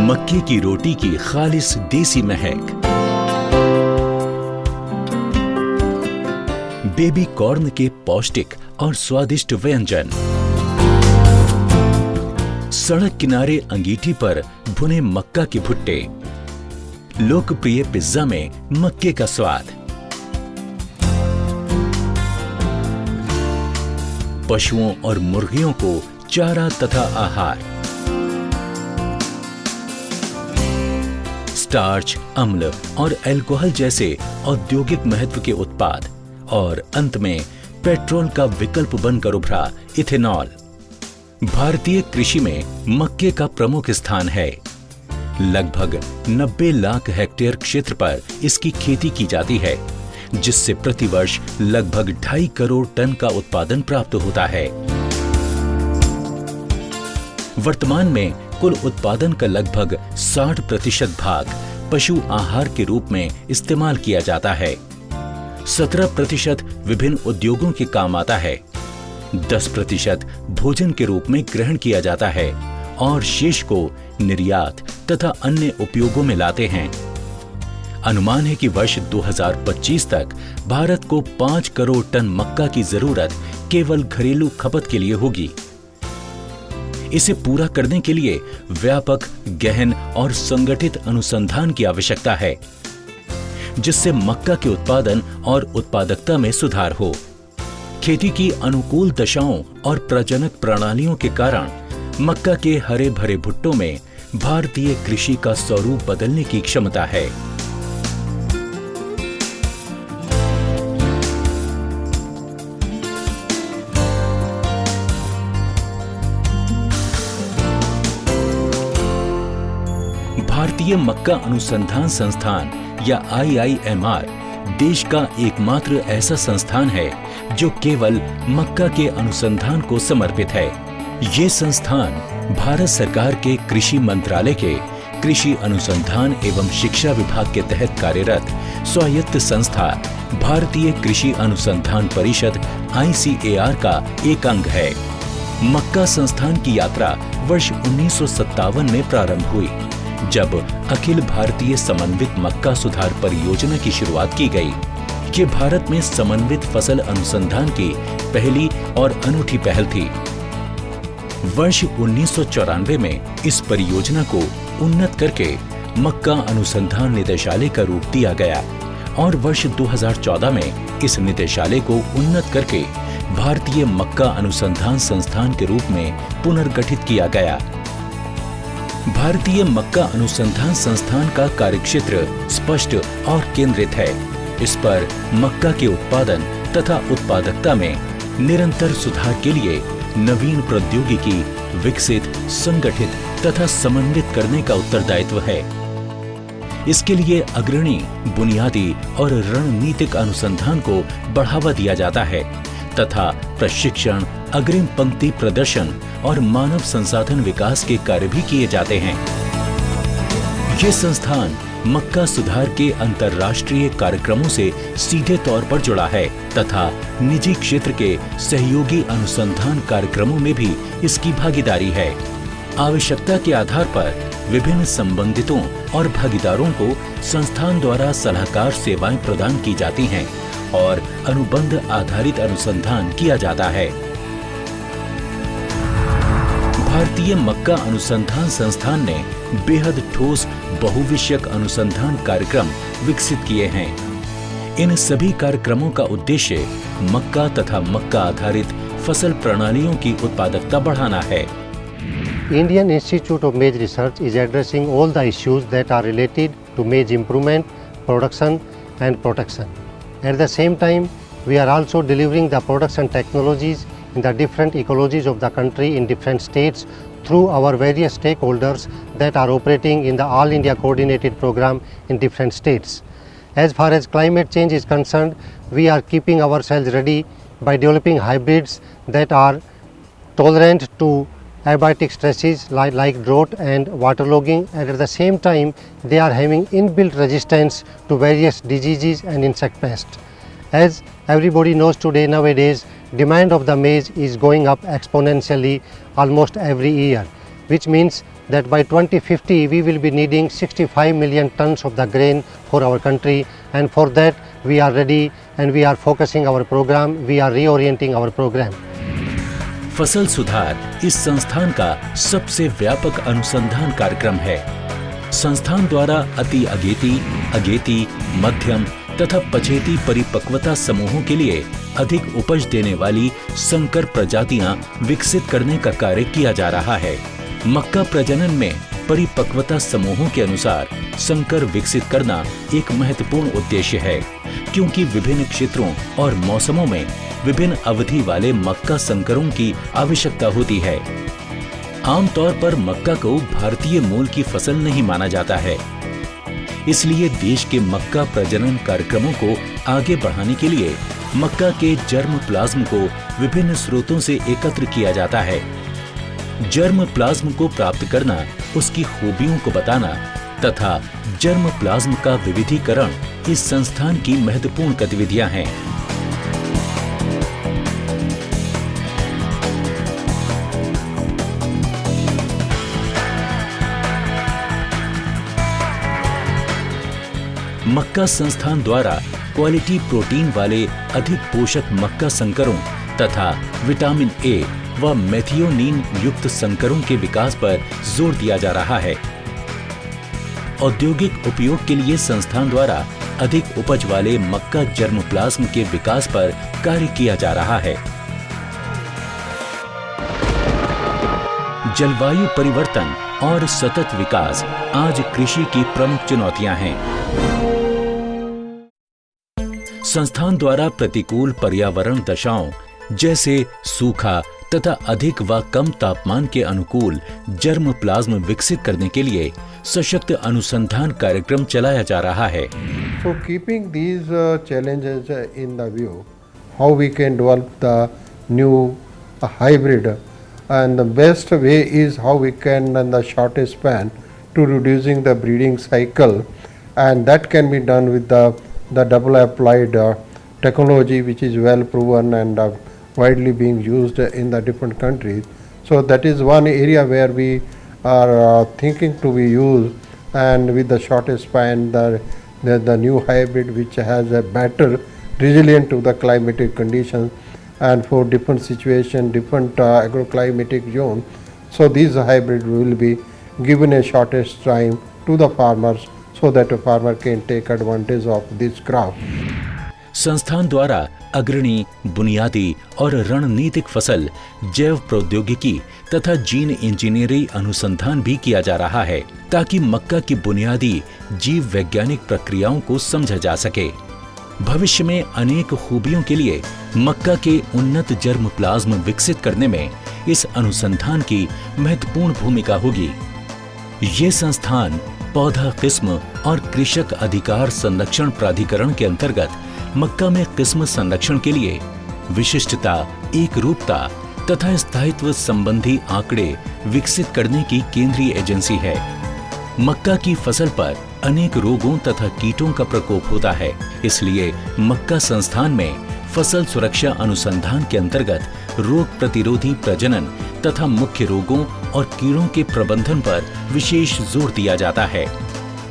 मक्के की रोटी की खालिस देसी महक, बेबी कॉर्न के पौष्टिक और स्वादिष्ट व्यंजन, सड़क किनारे अंगीठी पर भुने मक्का के भुट्टे, लोकप्रिय पिज्जा में मक्के का स्वाद, पशुओं और मुर्गियों को चारा तथा आहार, स्टार्च, अम्ल और अल्कोहल जैसे औद्योगिक महत्व के उत्पाद और अंत में पेट्रोल का विकल्प बनकर उभरा इथेनॉल। भारतीय कृषि में मक्के का प्रमुख स्थान है। लगभग 90 लाख हेक्टेयर क्षेत्र पर इसकी खेती की जाती है, जिससे प्रतिवर्ष लगभग 2.5 करोड़ टन का उत्पादन प्राप्त होता है। वर्तमान में कुल उत्पादन का लगभग 60% भाग पशु आहार के रूप में इस्तेमाल किया जाता है। 17% विभिन्न उद्योगों के काम आता है, 10% भोजन के रूप में ग्रहण किया जाता है और शेष को निर्यात तथा अन्य उपयोगों में लाते हैं। अनुमान है कि वर्ष 2025 तक भारत को 5 करोड़ टन मक्का की जरूरत केवल घरेलू खपत के लिए होगी। इसे पूरा करने के लिए व्यापक, गहन और संगठित अनुसंधान की आवश्यकता है, जिससे मक्का के उत्पादन और उत्पादकता में सुधार हो। खेती की अनुकूल दशाओं और प्रजनक प्रणालियों के कारण मक्का के हरे भरे भुट्टों में भारतीय कृषि का स्वरूप बदलने की क्षमता है। भारतीय मक्का अनुसंधान संस्थान या IIMR देश का एकमात्र ऐसा संस्थान है जो केवल मक्का के अनुसंधान को समर्पित है। ये संस्थान भारत सरकार के कृषि मंत्रालय के कृषि अनुसंधान एवं शिक्षा विभाग के तहत कार्यरत स्वायत्त संस्था भारतीय कृषि अनुसंधान परिषद ICAR का एक अंग है। मक्का संस्थान की यात्रा वर्ष 1957 में प्रारंभ हुई, जब अखिल भारतीय समन्वित मक्का सुधार परियोजना की शुरुआत की गई। ये भारत में समन्वित फसल अनुसंधान की पहली और अनूठी पहल थी। वर्ष 1994 में इस परियोजना को उन्नत करके मक्का अनुसंधान निदेशालय का रूप दिया गया और वर्ष 2014 में इस निदेशालय को उन्नत करके भारतीय मक्का अनुसंधान संस्थान के रूप में पुनर्गठित किया गया। भारतीय मक्का अनुसंधान संस्थान का कार्यक्षेत्र स्पष्ट और केंद्रित है। इस पर मक्का के उत्पादन तथा उत्पादकता में निरंतर सुधार के लिए नवीन प्रौद्योगिकी विकसित, संगठित तथा समन्वित करने का उत्तरदायित्व है। इसके लिए अग्रणी, बुनियादी और रणनीतिक अनुसंधान को बढ़ावा दिया जाता है तथा प्रशिक्षण, अग्रिम पंक्ति प्रदर्शन और मानव संसाधन विकास के कार्य भी किए जाते हैं। ये संस्थान मक्का सुधार के अंतर्राष्ट्रीय कार्यक्रमों से सीधे तौर पर जुड़ा है तथा निजी क्षेत्र के सहयोगी अनुसंधान कार्यक्रमों में भी इसकी भागीदारी है। आवश्यकता के आधार पर विभिन्न संबंधितों और भागीदारों को संस्थान द्वारा सलाहकार सेवाएं प्रदान की जाती हैं और अनुबंध आधारित अनुसंधान किया जाता है। भारतीय मक्का अनुसंधान संस्थान ने बेहद ठोस बहुविषयक अनुसंधान कार्यक्रम विकसित किए हैं। इन सभी कार्यक्रमों का उद्देश्य मक्का तथा मक्का आधारित फसल प्रणालियों की उत्पादकता बढ़ाना है। Indian Institute of Maize Research is addressing all the issues that are related to maize improvement, production and protection. At the same time, we are also delivering the production technologies in the different ecologies of the country in different states through our various stakeholders that are operating in the All India Coordinated Program in different states. As far as climate change is concerned, we are keeping ourselves ready by developing hybrids that are tolerant to abiotic stresses like drought and waterlogging, and at the same time they are having inbuilt resistance to various diseases and insect pests. As everybody knows today, nowadays demand of the maize is going up exponentially almost every year, which means that by 2050 we will be needing 65 million tons of the grain for our country, and for that we are ready and we are focusing our program, we are reorienting our program. फसल सुधार इस संस्थान का सबसे व्यापक अनुसंधान कार्यक्रम है। संस्थान द्वारा अति अगेती, अगेती, मध्यम तथा पछेती परिपक्वता समूहों के लिए अधिक उपज देने वाली संकर प्रजातियां विकसित करने का कार्य किया जा रहा है। मक्का प्रजनन में परिपक्वता समूहों के अनुसार संकर विकसित करना एक महत्वपूर्ण उद्देश्य है, क्योंकि विभिन्न क्षेत्रों और मौसमों में विभिन्न अवधि वाले मक्का संकरों की आवश्यकता होती है। आमतौर पर मक्का को भारतीय मूल की फसल नहीं माना जाता है, इसलिए देश के मक्का प्रजनन कार्यक्रमों को आगे बढ़ाने के लिए मक्का के जर्म प्लाज्म को विभिन्न स्रोतों से एकत्र किया जाता है। जर्म प्लाज्म को प्राप्त करना, उसकी खूबियों को बताना तथा जर्म प्लाज्म का विविधीकरण इस संस्थान की महत्वपूर्ण गतिविधियां हैं। मक्का संस्थान द्वारा क्वालिटी प्रोटीन वाले अधिक पोषक मक्का संकरों तथा विटामिन ए व मेथियोनीन युक्त संकरों के विकास पर जोर दिया जा रहा है। औद्योगिक उपयोग के लिए संस्थान द्वारा अधिक उपज वाले मक्का जर्म प्लाज्म के विकास पर कार्य किया जा रहा है। जलवायु परिवर्तन और सतत विकास आज कृषि की प्रमुख चुनौतियां हैं। संस्थान द्वारा प्रतिकूल पर्यावरण दशाओं जैसे सूखा तथा अधिक व कम तापमान के अनुकूल जर्म प्लाज्म विकसित करने के लिए सशक्त अनुसंधान कार्यक्रम चलाया जा रहा है। So keeping these challenges in the view, how we can develop the new hybrid, and the best way is how we can in the shortest span to reducing the breeding cycle, and that can be done with the double applied technology, which is well proven and widely being used in the different countries. So that is one area where we are thinking to be used, and with the shortest span the new hybrid which has a better resilient to the climatic conditions and for different situation, different agroclimatic zone. So these hybrid will be given a shortest time to the farmers so that a farmer can take advantage of this crop. संस्थान द्वारा अग्रणी बुनियादी और रणनीतिक फसल जैव प्रौद्योगिकी तथा जीन इंजीनियरिंग अनुसंधान भी किया जा रहा है, ताकि मक्का की बुनियादी जीव वैज्ञानिक प्रक्रियाओं को समझा जा सके। भविष्य में अनेक खूबियों के लिए मक्का के उन्नत जर्म प्लाज्म विकसित करने में इस अनुसंधान की महत्वपूर्ण भूमिका होगी। ये संस्थान पौधा किस्म और कृषक अधिकार संरक्षण प्राधिकरण के अंतर्गत मक्का में किस्म संरक्षण के लिए विशिष्टता, एकरूपता तथा स्थायित्व संबंधी आंकड़े विकसित करने की केंद्रीय एजेंसी है। मक्का की फसल पर अनेक रोगों तथा कीटों का प्रकोप होता है, इसलिए मक्का संस्थान में फसल सुरक्षा अनुसंधान के अंतर्गत रोग प्रतिरोधी प्रजनन तथा मुख्य रोगों और कीड़ों के प्रबंधन पर विशेष जोर दिया जाता है।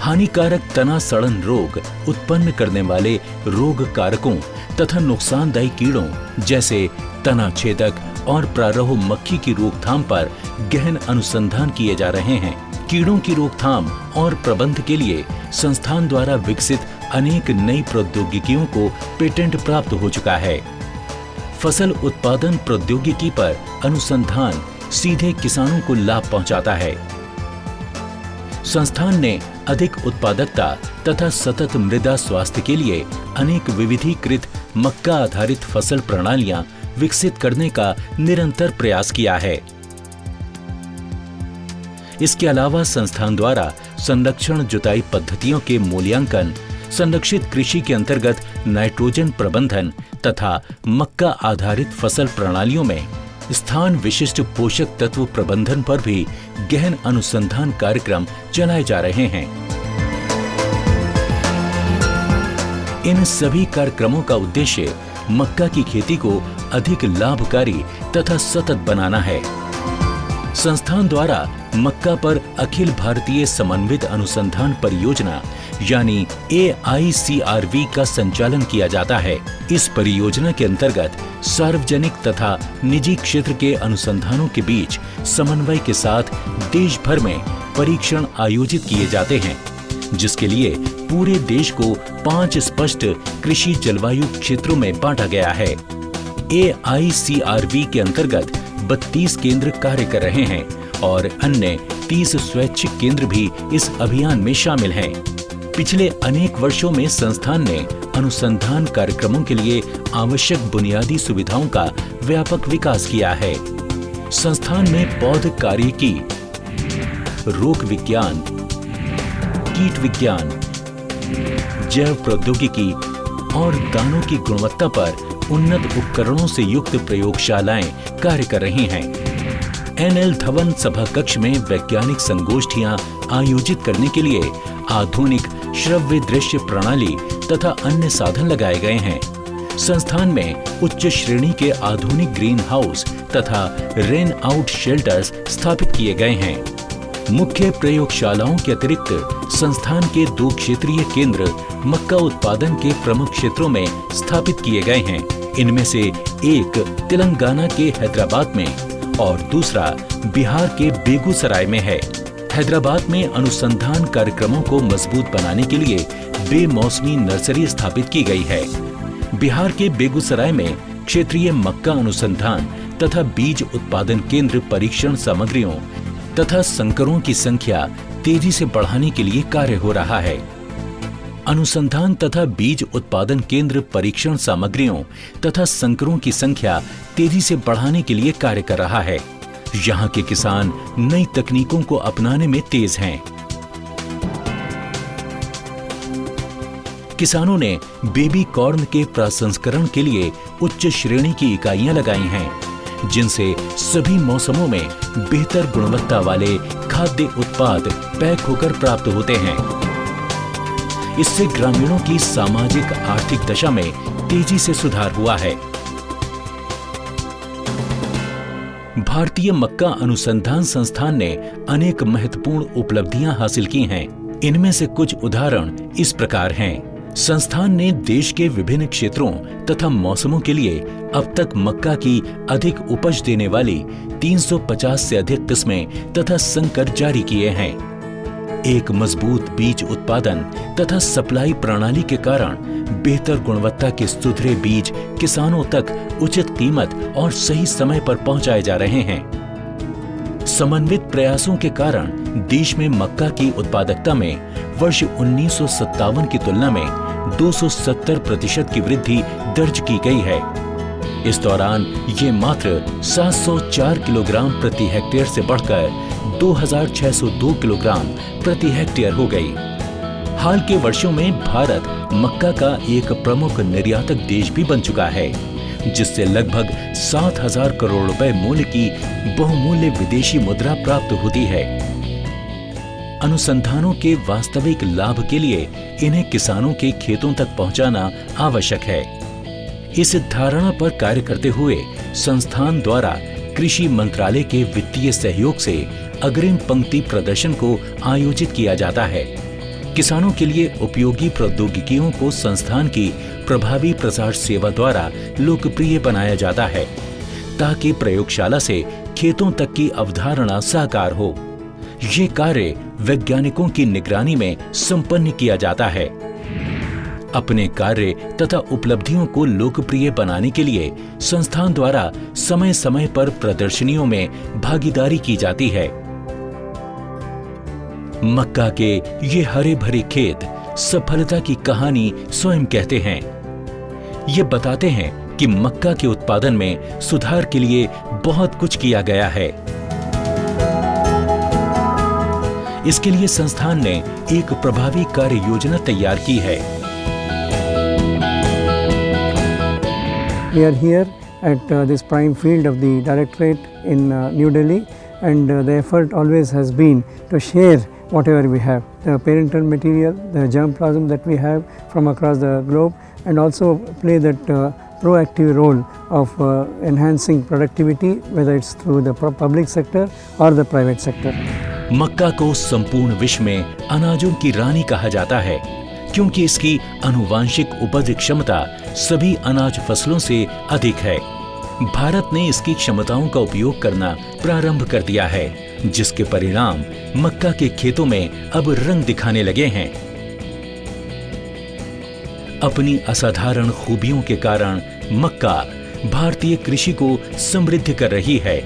हानिकारक तना सड़न रोग उत्पन्न करने वाले रोग कारकों तथा नुकसानदायी कीड़ों जैसे तना छेदक और प्रारंभ मक्खी की रोकथाम पर गहन अनुसंधान किए जा रहे हैं। कीड़ों की रोकथाम और प्रबंधन के लिए संस्थान द्वारा विकसित अनेक नई प्रौद्योगिकियों को पेटेंट प्राप्त हो चुका है। फसल उत्पादन प्रौद्योगिकी पर अनुसंधान सीधे किसानों को लाभ पहुंचाता है। संस्थान ने अधिक उत्पादकता तथा सतत मृदा स्वास्थ्य के लिए अनेक विविधीकृत मक्का आधारित फसल प्रणालियां विकसित करने का निरंतर प्रयास किया है। इसके अलावा संस्थान द्वारा संरक्षण जुताई पद्धतियों के मूल्यांकन, संरक्षित कृषि के अंतर्गत नाइट्रोजन प्रबंधन तथा मक्का आधारित फसल प्रणालियों में स्थान विशिष्ट पोषक तत्व प्रबंधन पर भी गहन अनुसंधान कार्यक्रम चलाए जा रहे हैं। इन सभी कार्यक्रमों का उद्देश्य मक्का की खेती को अधिक लाभकारी तथा सतत बनाना है। संस्थान द्वारा मक्का पर अखिल भारतीय समन्वित अनुसंधान परियोजना यानी AICRV का संचालन किया जाता है। इस परियोजना के अंतर्गत सार्वजनिक तथा निजी क्षेत्र के अनुसंधानों के बीच समन्वय के साथ देश भर में परीक्षण आयोजित किए जाते हैं, जिसके लिए पूरे देश को 5 स्पष्ट कृषि जलवायु क्षेत्रों में बांटा गया है। AICRV के अंतर्गत 32 केंद्र कार्य कर रहे हैं और अन्य 30 स्वैच्छिक केंद्र भी इस अभियान में शामिल हैं। पिछले अनेक वर्षों में संस्थान ने अनुसंधान कार्यक्रमों के लिए आवश्यक बुनियादी सुविधाओं का व्यापक विकास किया है। संस्थान में पौध कार्यकी, रोग विज्ञान, कीट विज्ञान, जैव प्रौद्योगिकी और दानों की गुणवत्ता पर उन्नत उपकरणों से युक्त प्रयोगशालाएं कार्य कर रही हैं। NL धवन सभा कक्ष में वैज्ञानिक संगोष्ठियां आयोजित करने के लिए आधुनिक श्रव्य दृश्य प्रणाली तथा अन्य साधन लगाए गए हैं। संस्थान में उच्च श्रेणी के आधुनिक ग्रीन हाउस तथा रेन आउट शेल्टर्स स्थापित किए गए हैं। मुख्य प्रयोगशालाओं के अतिरिक्त संस्थान के 2 क्षेत्रीय केंद्र मक्का उत्पादन के प्रमुख क्षेत्रों में स्थापित किए गए हैं। इनमें से एक तेलंगाना के हैदराबाद में और दूसरा बिहार के बेगूसराय में है। हैदराबाद में अनुसंधान कार्यक्रमों को मजबूत बनाने के लिए बेमौसमी नर्सरी स्थापित की गई है। बिहार के बेगूसराय में क्षेत्रीय मक्का अनुसंधान तथा बीज उत्पादन केंद्र परीक्षण सामग्रियों तथा संकरों की संख्या तेजी से बढ़ाने के लिए कार्य हो रहा है। अनुसंधान तथा बीज उत्पादन केंद्र परीक्षण सामग्रियों तथा संकरों की संख्या तेजी से बढ़ाने के लिए कार्य कर रहा है। यहाँ के किसान नई तकनीकों को अपनाने में तेज हैं। किसानों ने बेबी कॉर्न के प्रसंस्करण के लिए उच्च श्रेणी की इकाइयां लगाई हैं, जिनसे सभी मौसमों में बेहतर गुणवत्ता वाले खाद्य उत्पाद पैक होकर प्राप्त होते हैं। इससे ग्रामीणों की सामाजिक आर्थिक दशा में तेजी से सुधार हुआ है। भारतीय मक्का अनुसंधान संस्थान ने अनेक महत्वपूर्ण उपलब्धियां हासिल की हैं। इनमें से कुछ उदाहरण इस प्रकार हैं। संस्थान ने देश के विभिन्न क्षेत्रों तथा मौसमों के लिए अब तक मक्का की अधिक उपज देने वाली 350 से अधिक किस्में तथा संकर जारी किए हैं। एक मजबूत बीज उत्पादन तथा सप्लाई प्रणाली के कारण बेहतर गुणवत्ता के सुधरे बीज किसानों तक उचित कीमत और सही समय पर पहुंचाए जा रहे हैं। समन्वित प्रयासों के कारण देश में मक्का की उत्पादकता में वर्ष 1957 की तुलना में 270% की वृद्धि दर्ज की गई है। इस दौरान ये मात्र 704 किलोग्राम प्रति हेक्टेयर से बढ़कर 2602 किलोग्राम प्रति हेक्टेयर हो गई। हाल के वर्षों में भारत मक्का का एक प्रमुख निर्यातक देश भी बन चुका है, जिससे लगभग 7,000 करोड़ रुपए मूल्य की बहुमूल्य विदेशी मुद्रा प्राप्त होती है। अनुसंधानों के वास्तविक लाभ के लिए इन्हें किसानों के खेतों तक पहुंचाना आवश्यक है। इस धारणा पर कार्य करते हुए संस्थान द्वारा कृषि मंत्रालय के वित्तीय सहयोग से अग्रिम पंक्ति प्रदर्शन को आयोजित किया जाता है। किसानों के लिए उपयोगी प्रौद्योगिकियों को संस्थान की प्रभावी प्रसार सेवा द्वारा लोकप्रिय बनाया जाता है, ताकि प्रयोगशाला से खेतों तक की अवधारणा साकार हो। ये कार्य वैज्ञानिकों की निगरानी में संपन्न किया जाता है। अपने कार्य तथा उपलब्धियों को लोकप्रिय बनाने के लिए संस्थान द्वारा समय समय पर प्रदर्शनियों में भागीदारी की जाती है। मक्का के ये हरे भरे खेत सफलता की कहानी स्वयं कहते हैं। ये बताते हैं कि मक्का के उत्पादन में सुधार के लिए बहुत कुछ किया गया है। इसके लिए संस्थान ने एक प्रभावी कार्य योजना तैयार की है। We are here at this prime field of the Directorate in New Delhi, and the effort always has been to share whatever we have, the parental material, the germplasm that we have from across the globe, and also play that proactive role of enhancing productivity, whether it's through the public sector or the private sector. मक्का को संपूर्ण विश्व में अनाजों की रानी कहा जाता है क्योंकि इसकी आनुवांशिक उपज क्षमता सभी अनाज फसलों से अधिक है। भारत ने इसकी क्षमताओं का उपयोग करना प्रारंभ कर दिया है, जिसके परिणाम मक्का के खेतों में अब रंग दिखाने लगे हैं। अपनी असाधारण खूबियों के कारण मक्का भारतीय कृषि को समृद्ध कर रही है